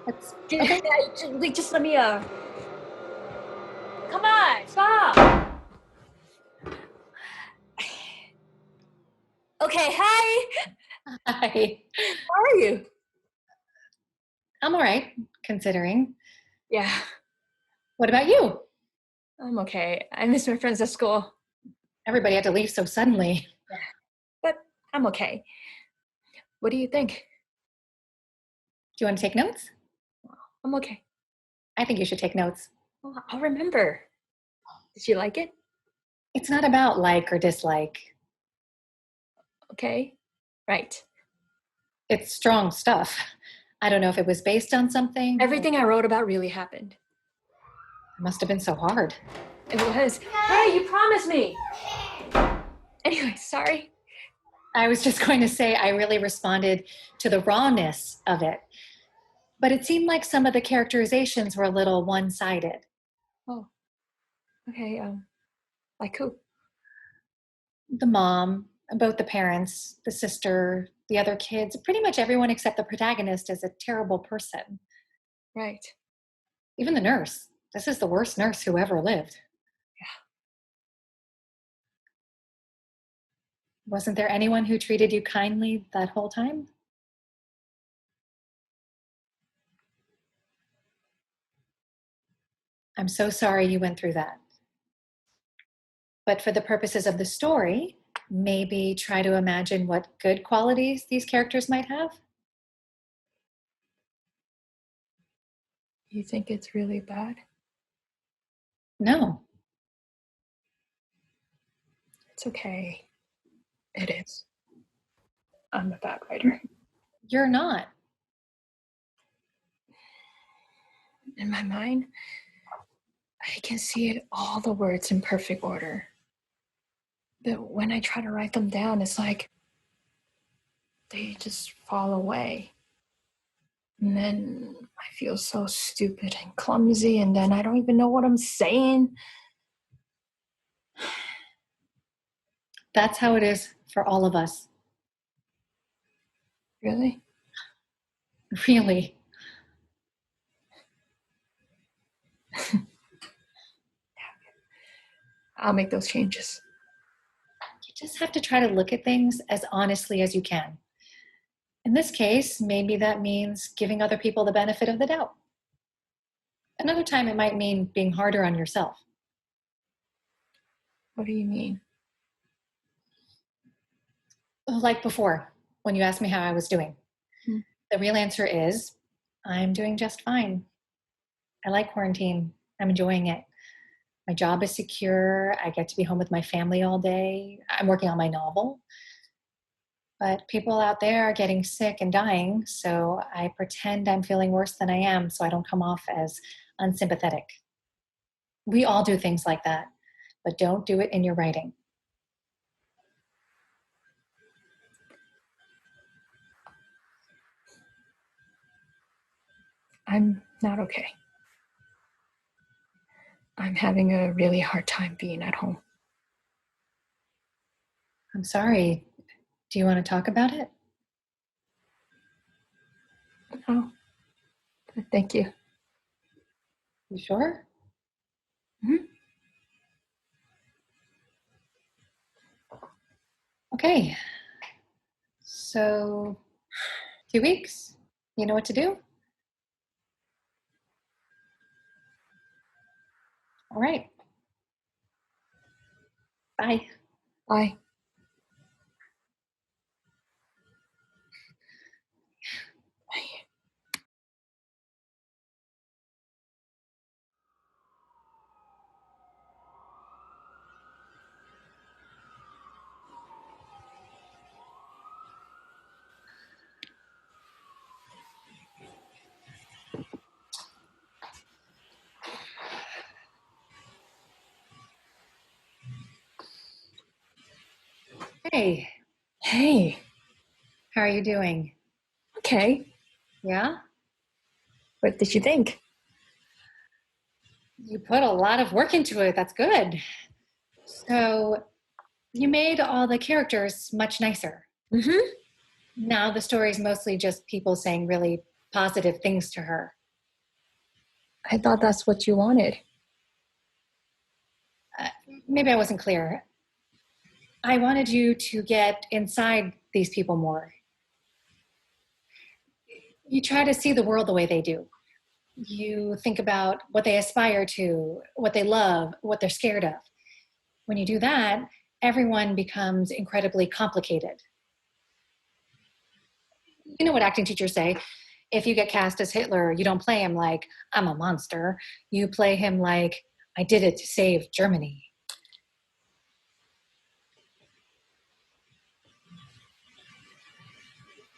That's okay. Just let me, come on, stop. Okay, hi. Hi. How are you? I'm all right, considering. Yeah, What about you? I'm okay. I miss my friends at school. Everybody had to leave so suddenly. Yeah, but I'm okay. What do you think? Do you want to take notes? I'm okay. I think you should take notes. Well, I'll remember. Did you like it? It's not about like or dislike. Okay. Right. It's strong stuff. I don't know if it was based on something. Everything I wrote about really happened. It must have been so hard. It was. Hey, you promised me. Anyway, sorry. I was just going to say I really responded to the rawness of it, but it seemed like some of the characterizations were a little one-sided. Oh, okay. Like who? The mom, both the parents, the sister, the other kids, pretty much everyone except the protagonist is a terrible person. Right. Even the nurse. This is the worst nurse who ever lived. Wasn't there anyone who treated you kindly that whole time? I'm so sorry you went through that. But for the purposes of the story, maybe try to imagine what good qualities these characters might have. You think it's really bad? No, It's okay. It is. I'm a bad writer. you're not. In my mind, I can see it all the words in perfect order. But when I try to write them down, it's like they just fall away. And then I feel so stupid and clumsy, and then I don't even know what I'm saying. That's how it is for all of us. Really? Really. I'll make those changes. You just have to try to look at things as honestly as you can. In this case, maybe that means giving other people the benefit of the doubt. Another time, it might mean being harder on yourself. What do you mean? Like before, when you asked me how I was doing. Hmm. The real answer is I'm doing just fine. I like quarantine. I'm enjoying it. My job is secure. I get to be home with my family all day. I'm working on my novel. But people out there are getting sick and dying, so I pretend I'm feeling worse than I am so I don't come off as unsympathetic. We all do things like that, but don't do it in your writing. I'm not okay. I'm having a really hard time being at home. I'm sorry. Do you want to talk about it? Oh, thank you. You sure? Mm-hmm. Okay. So, 2 weeks? You know what to do? All right. Bye. Bye. Hey, Hey, how are you doing? okay. Yeah? What did you think? You put a lot of work into it. That's good. So, you made all the characters much nicer. Mm-hmm. Now the story is mostly just people saying really positive things to her. I thought that's what you wanted. Maybe I wasn't clear. I wanted you to get inside these people more. You try to see the world the way they do. You think about what they aspire to, what they love, what they're scared of. When you do that, everyone becomes incredibly complicated. You know what acting teachers say? If you get cast as Hitler, you don't play him like, I'm a monster. You play him like, I did it to save Germany.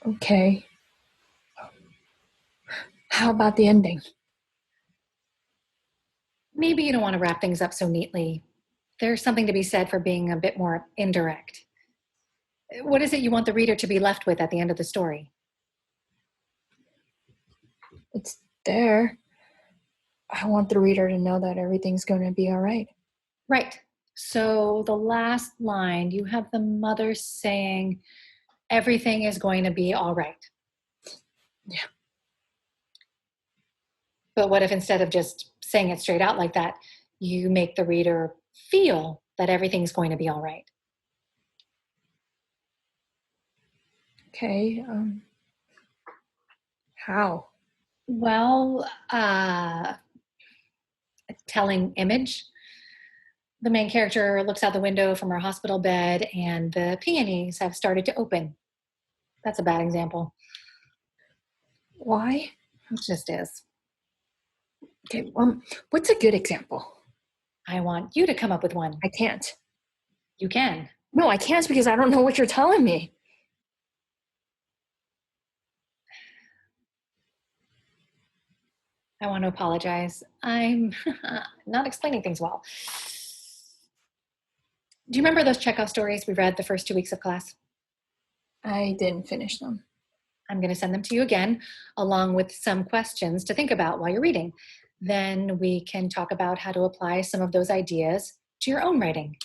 Okay. How about the ending? Maybe you don't want to wrap things up so neatly. There's something to be said for being a bit more indirect. What is it you want the reader to be left with at the end of the story? It's there. I want the reader to know that everything's going to be all right. Right. So the last line, you have the mother saying, everything is going to be all right. Yeah. But what if instead of just saying it straight out like that, you make the reader feel that everything's going to be all right? Okay. How? Well, telling image. The main character looks out the window from her hospital bed and the peonies have started to open. That's a bad example. Why? It just is. Okay. What's a good example? I want you to come up with one. I can't. You can. No, I can't because I don't know what you're telling me. I want to apologize. I'm not explaining things well. Do you remember those Chekhov stories we read the first 2 weeks of class? I didn't finish them. I'm going to send them to you again, along with some questions to think about while you're reading. Then we can talk about how to apply some of those ideas to your own writing.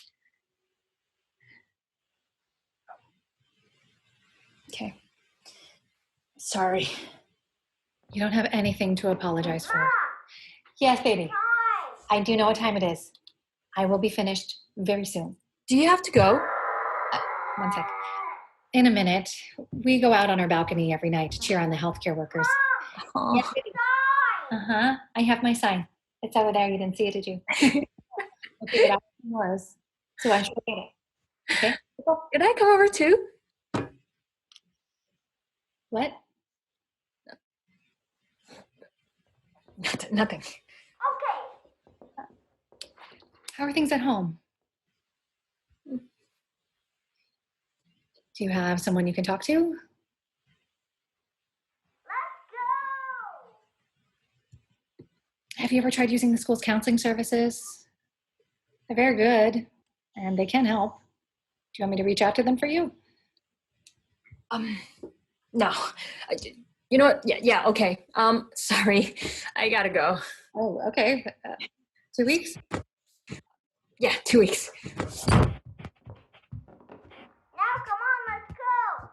Okay. Sorry. You don't have anything to apologize for. Yes, baby. I do know what time it is. I will be finished very soon. Do you have to go? One sec. In a minute. We go out on our balcony every night to cheer on the healthcare workers. Oh. Yes, baby. Uh-huh. I have my sign. It's over there. You didn't see it, did you? I figured out what it was. So I should get it. Okay? Can I come over too? What? Nothing. How are things at home? Do you have someone you can talk to? Have you ever tried using the school's counseling services? They're very good, and they can help. Do you want me to reach out to them for you? No. You know what? Yeah, okay. Sorry. I gotta go. Oh, okay. 2 weeks? Yeah, 2 weeks. Now come on, let's go.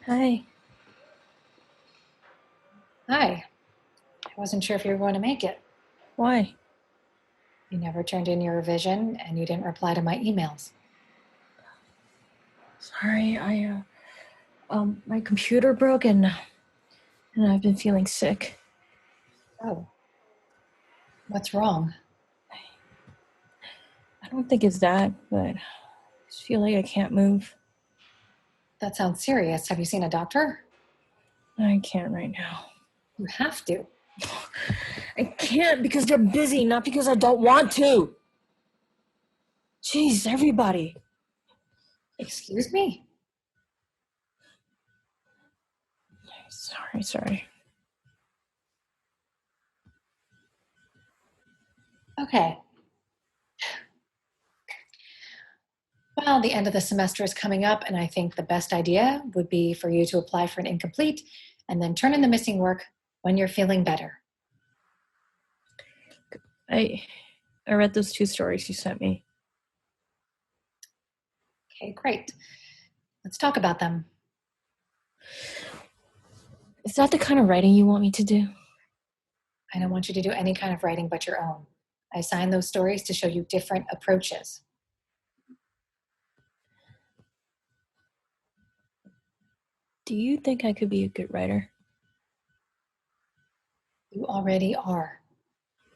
Hi. Hi. I wasn't sure if you were going to make it. Why? You never turned in your revision, and you didn't reply to my emails. Sorry, my computer broke and I've been feeling sick. Oh. What's wrong? I don't think it's that, but I just feel like I can't move. That sounds serious. Have you seen a doctor? I can't right now. You have to. I can't because they're busy, not because I don't want to. Jeez, everybody. Excuse me? Sorry. Okay. Well, the end of the semester is coming up, and I think the best idea would be for you to apply for an incomplete and then turn in the missing work when you're feeling better. I read those 2 stories you sent me. Okay, great. Let's talk about them. Is that the kind of writing you want me to do? I don't want you to do any kind of writing but your own. I assigned those stories to show you different approaches. Do you think I could be a good writer? You already are.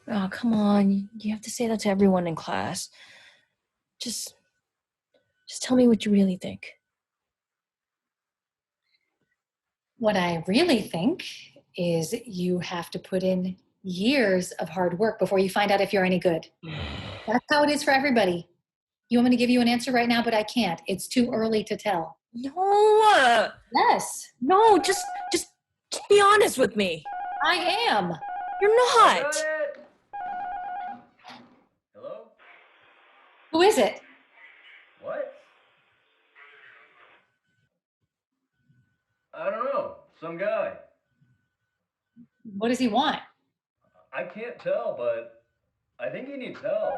Oh, come on. You have to say that to everyone in class. Just tell me what you really think. What I really think is you have to put in years of hard work before you find out if you're any good. That's how it is for everybody. You want me to give you an answer right now, but I can't. It's too early to tell. No! Yes, No, just be honest with me. I am. You're not. Got it. Hello? Who is it? What? I don't know. Some guy. What does he want? I can't tell, but I think he needs help.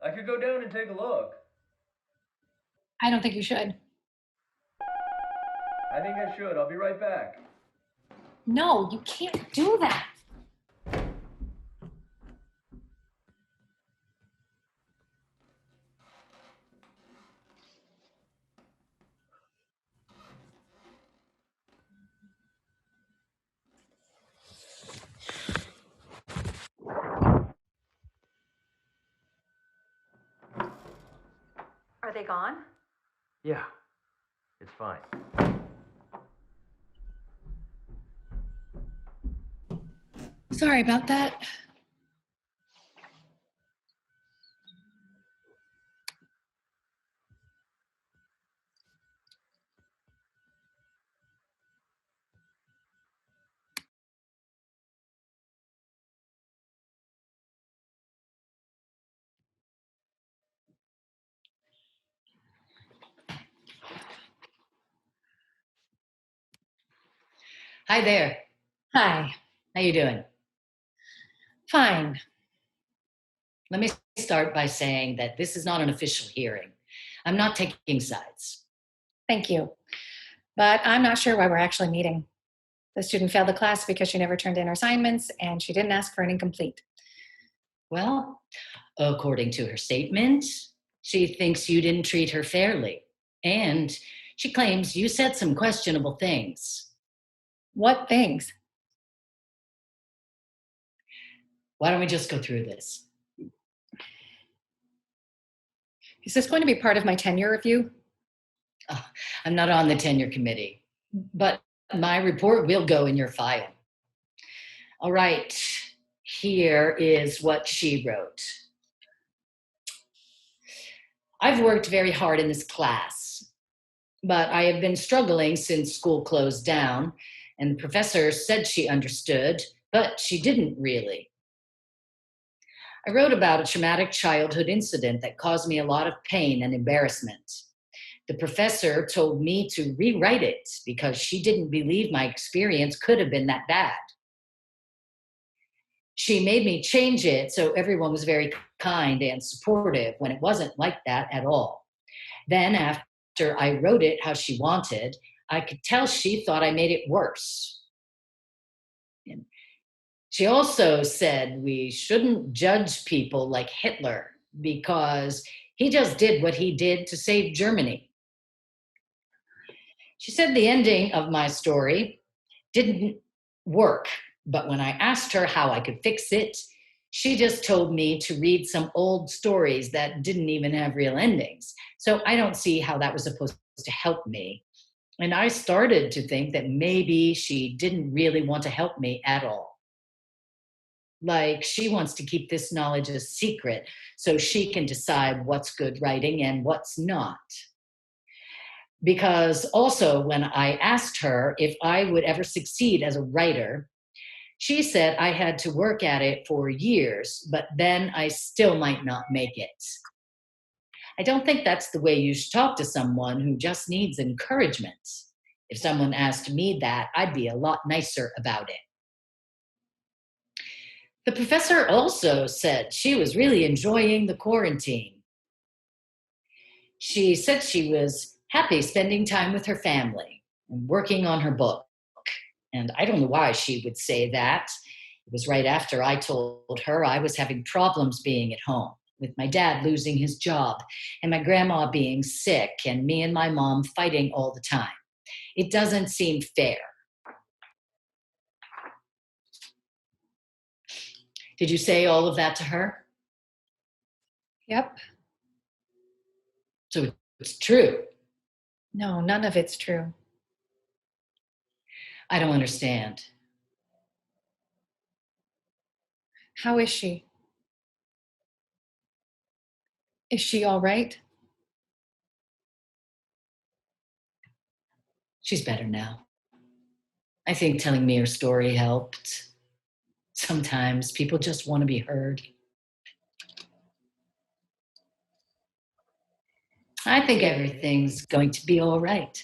I could go down and take a look. I don't think you should. I think I should. I'll be right back. No, you can't do that. Are they gone? Yeah, it's fine. Sorry about that. Hi there. Hi. How you doing? Fine. Let me start by saying that this is not an official hearing. I'm not taking sides. Thank you. But I'm not sure why we're actually meeting. The student failed the class because she never turned in her assignments and she didn't ask for an incomplete. Well, according to her statement, she thinks you didn't treat her fairly. And she claims you said some questionable things. What things? Why don't we just go through this? Is this going to be part of my tenure review? I'm not on the tenure committee, but my report will go in your file. All right, here is what she wrote. I've worked very hard in this class, but I have been struggling since school closed down, and the professor said she understood, but she didn't really. I wrote about a traumatic childhood incident that caused me a lot of pain and embarrassment. The professor told me to rewrite it because she didn't believe my experience could have been that bad. She made me change it so everyone was very kind and supportive when it wasn't like that at all. Then, after I wrote it how she wanted, I could tell she thought I made it worse. And she also said we shouldn't judge people like Hitler because he just did what he did to save Germany. She said the ending of my story didn't work, but when I asked her how I could fix it, she just told me to read some old stories that didn't even have real endings. So I don't see how that was supposed to help me. And I started to think that maybe she didn't really want to help me at all. Like she wants to keep this knowledge a secret so she can decide what's good writing and what's not. Because also, when I asked her if I would ever succeed as a writer, she said I had to work at it for years, but then I still might not make it. I don't think that's the way you should talk to someone who just needs encouragement. If someone asked me that, I'd be a lot nicer about it. The professor also said she was really enjoying the quarantine. She said she was happy spending time with her family and working on her book. And I don't know why she would say that. It was right after I told her I was having problems being at home, with my dad losing his job and my grandma being sick and me and my mom fighting all the time. It doesn't seem fair. Did you say all of that to her? Yep. So it's true. No, none of it's true. I don't understand. How is she? Is she all right? She's better now. I think telling me her story helped. Sometimes people just want to be heard. I think everything's going to be all right.